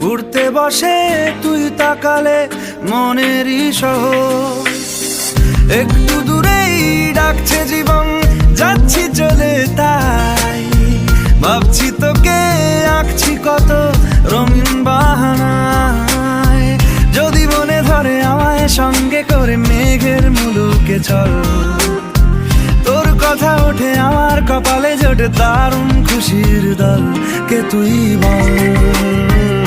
উড়তে বসে তুই তাকালে মনেরই শহর। একটু দূরেই ডাকছে জীবন, যাচ্ছি চলে তাই ভাবছি তোকে আঁকছি কত রঙিন বাহানায়। যদি মনে ধরে আমায় সঙ্গে করে মেঘের মুলুকে চল, তোর কথা ওঠে আমার কপালে জোটে দারুণ খুশির দল। কে তুই বল?